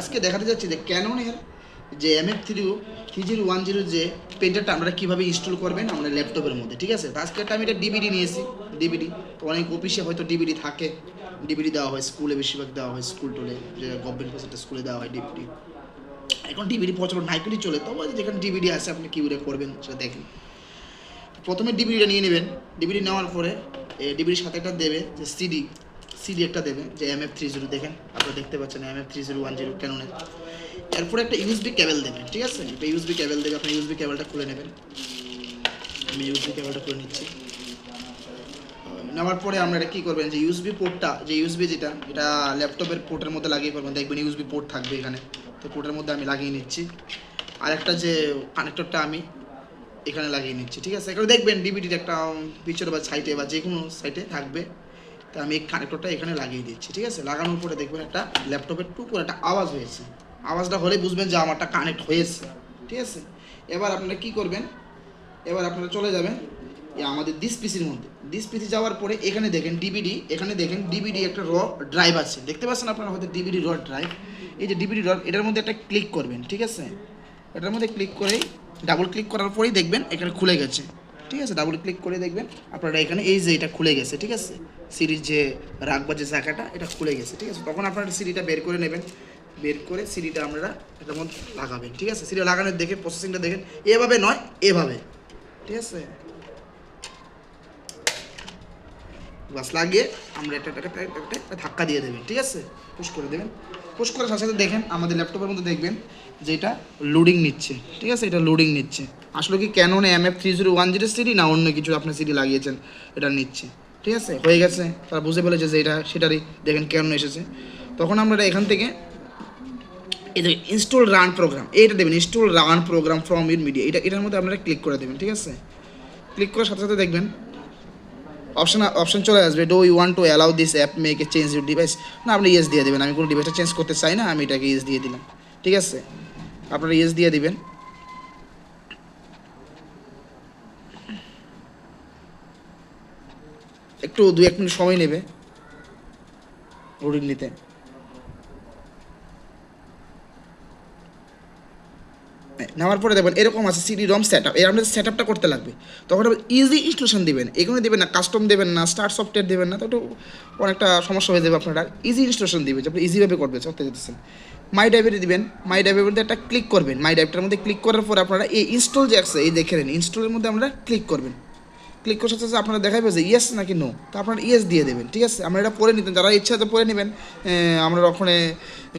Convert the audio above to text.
আজকে দেখাতে যাচ্ছি যে ক্যাননের যে MF3010 যে প্রিন্টারটা আপনারা কীভাবে ইনস্টল করবেন আমাদের ল্যাপটপের মধ্যে, ঠিক আছে। তো আজকে আমি এটা ডিভিডি নিয়েছি। ডিভিডি অনেক অফিসে হয়তো ডিভিডি থাকে, ডিভিডি দেওয়া হয়, স্কুলে বেশিরভাগ দেওয়া হয়, স্কুল টোলে যে গভর্নমেন্ট প্রসেসটা স্কুলে দেওয়া হয় ডিভিডি। এখন ডিভিডি প্রচলন নাইকুলি চলে, তবে যেখানে ডিভিডি আছে আপনি কীভাবে করবেন সেটা দেখেন। প্রথমে ডিভিডিটা নিয়ে নেবেন। ডিভিডি নেওয়ার পরে ডিভিডির সাথে একটা দেবে যে সিডি একটা দেবে যে MF30 দেখেন, আপনারা দেখতে পাচ্ছেন MF3010 ক্যাননের। এরপরে একটা ইউএসবি কেবল দেবে, ঠিক আছে। একটা ইউএসবি কেবল দেবে, আপনি ইউএসবি কেবলটা খুলে নেবেন। আমি ইউএসবি কেবলটা খুলে নিচ্ছি। নেওয়ার পরে আমরা এটা কী করবেন, যে ইউএসবি পোর্টটা, যে ইউএসবি যেটা, এটা ল্যাপটপের পোর্টের মধ্যে লাগিয়ে পারবেন। দেখবেন ইউএসবি পোর্ট থাকবে এখানে, তো পোর্টের মধ্যে আমি লাগিয়ে নিচ্ছি। আর একটা যে কানেক্টরটা আমি এখানে লাগিয়ে নিচ্ছি, ঠিক আছে। এখানে দেখবেন ডিভিডির একটা পিছনে বা সাইডে বা যে কোনো সাইডে থাকবে। তো আমি এই কানেক্টরটা এখানে লাগিয়ে দিচ্ছি, ঠিক আছে। লাগানোর পরে দেখবেন একটা ল্যাপটপের টুক করে একটা আওয়াজ হয়েছে। আওয়াজটা হলে বুঝবেন যে আমারটা কানেক্ট হয়েছে, ঠিক আছে। এবার আপনারা কী করবেন, এবার আপনারা চলে যাবেন আমাদের দিস পিসির মধ্যে। দিস পিসি যাওয়ার পরে এখানে দেখেন ডিভিডি, এখানে দেখেন ডিভিডি একটা র ড্রাইভ আছে, দেখতে পাচ্ছেন আপনারা হয়তো ডিভিডি র ড্রাইভ। এই যে ডিভিডি র, এটার মধ্যে একটা ক্লিক করবেন, ঠিক আছে। এটার মধ্যে ক্লিক করেই ডাবল ক্লিক করার পরেই দেখবেন এখানে খুলে গেছে, ঠিক আছে। ডাবল ক্লিক করে দেখবেন আপনারা এখানে এই যে এটা খুলে গেছে, ঠিক আছে। সিরিজ যে রাখবার যে জায়গাটা এটা খুলে গেছে, ঠিক আছে। তখন আপনারা সিডিটা বের করে নেবেন, বের করে সিডিটা আপনারা এটার মধ্যে লাগাবেন, ঠিক আছে। সিডি লাগানোর দেখে প্রসেসিংটা দেখেন, এভাবে নয় এভাবে, ঠিক আছে। বাস লাগিয়ে আমরা একটা ধাক্কা দিয়ে দেবেন, ঠিক আছে। পুশ করে দেবেন। পুশ করার সাথে সাথে দেখেন আমাদের ল্যাপটপের মধ্যে দেখবেন যে এটা লোডিং নিচ্ছে, ঠিক আছে। এটা লোডিং নিচ্ছে। আসলে কি ক্যাননে MF3010 সিডি না অন্য কিছু আপনার সিডি লাগিয়েছেন এটা নিচ্ছে, ঠিক আছে। হয়ে গেছে, তারা বুঝে ফেলেছে যে এটা সেটারই, দেখেন ক্যানন এসেছে। তখন আমরা এখান থেকে এই যে ইনস্টল রান প্রোগ্রাম, এইটা দেবেন, install run program from your media, এটার মধ্যে আপনারা ক্লিক করে দেবেন, ঠিক আছে। ক্লিক করার সাথে সাথে দেখবেন অপশন চলে আসবে, do you want to allow this app make a change your device. না, আপনি ইয়েস দিয়ে দেবেন। আমি কোনো ডিভাইসটা চেঞ্জ করতে চাই না, আমি এটাকে ইয়েস দিয়ে দিলাম, ঠিক আছে। আপনারা ইয়েস দিয়ে দিবেন। একটু 2-1 মিনিট সময় নেবে লোডিং নিতে। নেওয়ার পরে দেখবেন এরকম আছে সিডি রম সেট আপ, এর আপনাদের সেট আপটা করতে লাগবে। তখন ইজি ইনস্টলেশন দেবেন, এখানে দেবেন না কাস্টম দেবেন না স্টার্ট সফটওয়্যার দেবেন না, তো একটু অনেকটা সমস্যা হয়ে যাবে। আপনারা ইজি ইনস্টলেশন দিবেন, যে আপনি ইজিভাবে করতে যেতেছেন। মাই ড্রাইভে দিবেন, মাই ড্রাইভের মধ্যে একটা ক্লিক করবেন। মাই ড্রাইভটার মধ্যে ক্লিক করার পর আপনারা এই ইনস্টল যে আছে এই দেখে নেন, ইনস্টলের মধ্যে আমরা ক্লিক করবেন। ক্লিক করার সাথে সাথে আপনারা দেখাবে যে ইয়েস নাকি নো, তো আপনারা ইয়েস দিয়ে দেবেন, ঠিক আছে। আমরা এটা পড়ে নিতেন, যারা ইচ্ছা আছে পড়ে নেবেন। আমরা ওখানে